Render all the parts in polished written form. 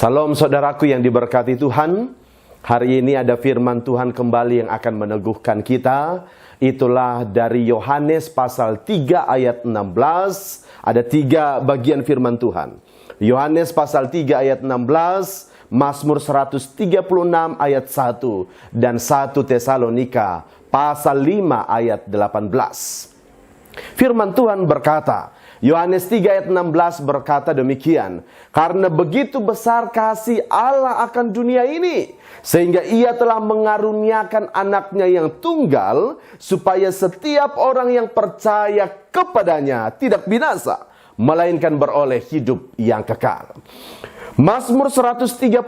Salam saudaraku yang diberkati Tuhan. Hari ini ada firman Tuhan kembali yang akan meneguhkan kita. Itulah dari Yohanes pasal 3 ayat 16. Ada 3 bagian firman Tuhan. Yohanes pasal 3 ayat 16, Mazmur 136 ayat 1, dan 1 Tesalonika pasal 5 ayat 18. Firman Tuhan berkata, Yohanes 3 ayat 16 berkata demikian, karena begitu besar kasih Allah akan dunia ini, sehingga ia telah mengaruniakan anaknya yang tunggal, supaya setiap orang yang percaya kepadanya tidak binasa, melainkan beroleh hidup yang kekal. Mazmur 136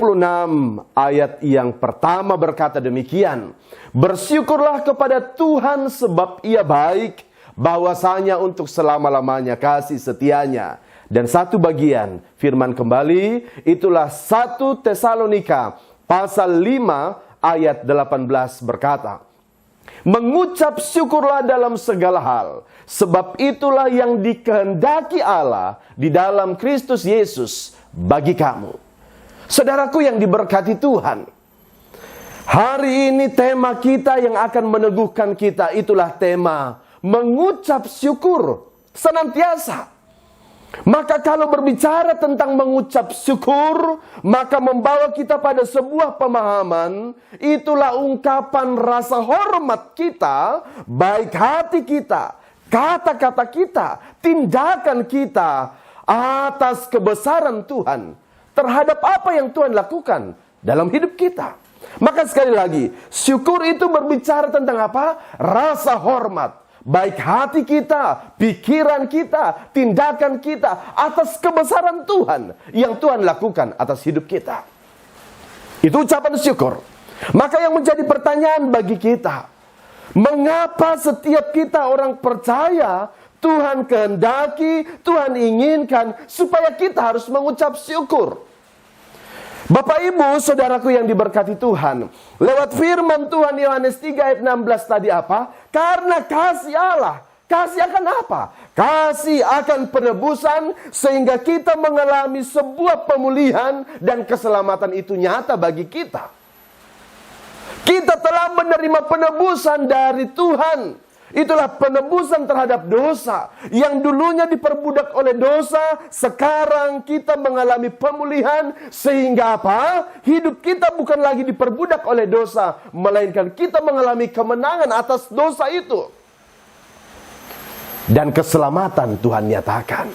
ayat yang pertama berkata demikian, bersyukurlah kepada Tuhan sebab ia baik, bahwasanya untuk selama-lamanya kasih setianya. Dan satu bagian firman kembali, itulah 1 Tesalonika pasal 5 ayat 18 berkata, mengucap syukurlah dalam segala hal, sebab itulah yang dikehendaki Allah di dalam Kristus Yesus bagi kamu. Saudaraku yang diberkati Tuhan, hari ini tema kita yang akan meneguhkan kita itulah tema mengucap syukur senantiasa. Maka kalau berbicara tentang mengucap syukur, maka membawa kita pada sebuah pemahaman, itulah ungkapan rasa hormat kita, baik hati kita, kata-kata kita, tindakan kita atas kebesaran Tuhan terhadap apa yang Tuhan lakukan dalam hidup kita. Maka sekali lagi, syukur itu berbicara tentang apa? Rasa hormat. Baik hati kita, pikiran kita, tindakan kita atas kebesaran Tuhan yang Tuhan lakukan atas hidup kita. Itu ucapan syukur. Maka yang menjadi pertanyaan bagi kita, mengapa setiap kita orang percaya Tuhan kehendaki, Tuhan inginkan supaya kita harus mengucap syukur? Bapak Ibu, saudaraku yang diberkati Tuhan, lewat firman Tuhan Yohanes 3 ayat 16 tadi apa? Karena kasih Allah. Kasih akan apa? Kasih akan penebusan sehingga kita mengalami sebuah pemulihan dan keselamatan itu nyata bagi kita. Kita telah menerima penebusan dari Tuhan. Itulah penebusan terhadap dosa. Yang dulunya diperbudak oleh dosa, sekarang kita mengalami pemulihan. Sehingga apa? Hidup kita bukan lagi diperbudak oleh dosa, melainkan kita mengalami kemenangan atas dosa itu. Dan keselamatan Tuhan nyatakan.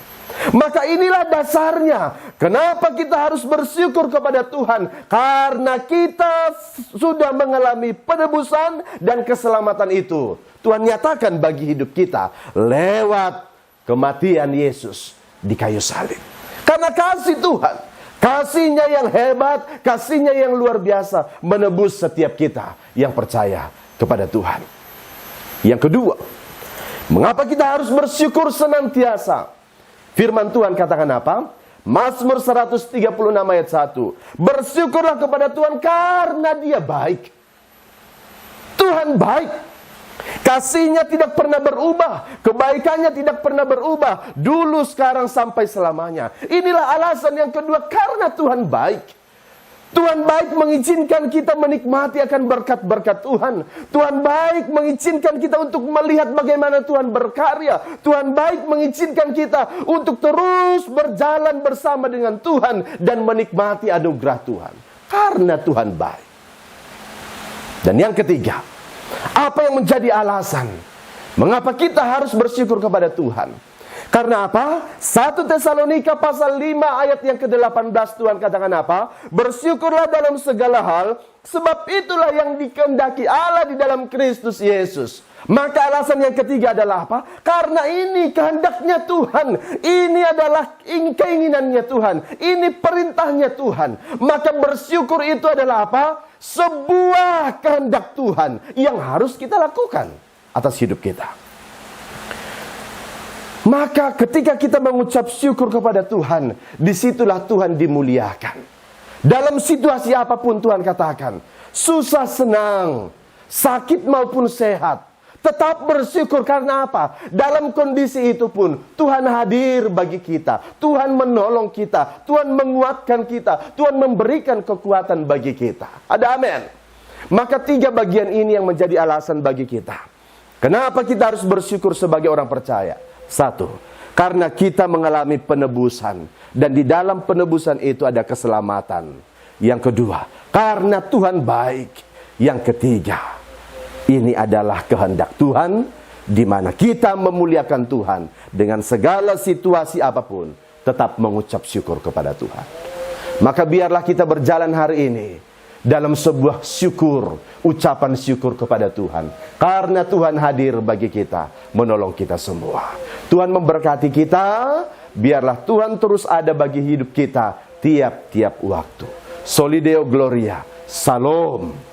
Maka inilah dasarnya. Kenapa kita harus bersyukur kepada Tuhan? Karena kita sudah mengalami penebusan dan keselamatan itu. Tuhan nyatakan bagi hidup kita lewat kematian Yesus di kayu salib. Karena kasih Tuhan, kasihnya yang hebat, kasihnya yang luar biasa, menebus setiap kita yang percaya kepada Tuhan. Yang kedua, mengapa kita harus bersyukur senantiasa? Firman Tuhan katakan apa? Mazmur 136 ayat 1. Bersyukurlah kepada Tuhan karena Dia baik. Tuhan baik. Kasihnya tidak pernah berubah. Kebaikannya tidak pernah berubah. Dulu, sekarang, sampai selamanya. Inilah alasan yang kedua, karena Tuhan baik. Tuhan baik mengizinkan kita menikmati akan berkat-berkat Tuhan. Tuhan baik mengizinkan kita untuk melihat bagaimana Tuhan berkarya. Tuhan baik mengizinkan kita untuk terus berjalan bersama dengan Tuhan dan menikmati anugerah Tuhan. Karena Tuhan baik. Dan yang ketiga, apa yang menjadi alasan mengapa kita harus bersyukur kepada Tuhan? Karena apa? 1 Tesalonika pasal 5 ayat yang ke-18 Tuhan katakan apa? Bersyukurlah dalam segala hal, sebab itulah yang dikehendaki Allah di dalam Kristus Yesus. Maka alasan yang ketiga adalah apa? Karena ini kehendaknya Tuhan. Ini adalah keinginannya Tuhan. Ini perintahnya Tuhan. Maka bersyukur itu adalah apa? Sebuah kehendak Tuhan yang harus kita lakukan atas hidup kita. Maka ketika kita mengucap syukur kepada Tuhan, disitulah Tuhan dimuliakan. Dalam situasi apapun Tuhan katakan, susah senang, sakit maupun sehat, Tetap bersyukur karena apa? Dalam kondisi itu pun Tuhan hadir bagi kita. Tuhan menolong kita. Tuhan menguatkan kita. Tuhan memberikan kekuatan bagi kita. Ada amin. Maka 3 bagian ini yang menjadi alasan bagi kita. Kenapa kita harus bersyukur sebagai orang percaya? 1. Karena kita mengalami penebusan. Dan di dalam penebusan itu ada keselamatan. Yang kedua, karena Tuhan baik. Yang ketiga, ini adalah kehendak Tuhan, di mana kita memuliakan Tuhan dengan segala situasi apapun, tetap mengucap syukur kepada Tuhan. Maka biarlah kita berjalan hari ini dalam sebuah syukur, ucapan syukur kepada Tuhan. Karena Tuhan hadir bagi kita, menolong kita semua. Tuhan memberkati kita, biarlah Tuhan terus ada bagi hidup kita tiap-tiap waktu. Soli Deo Gloria, Salam.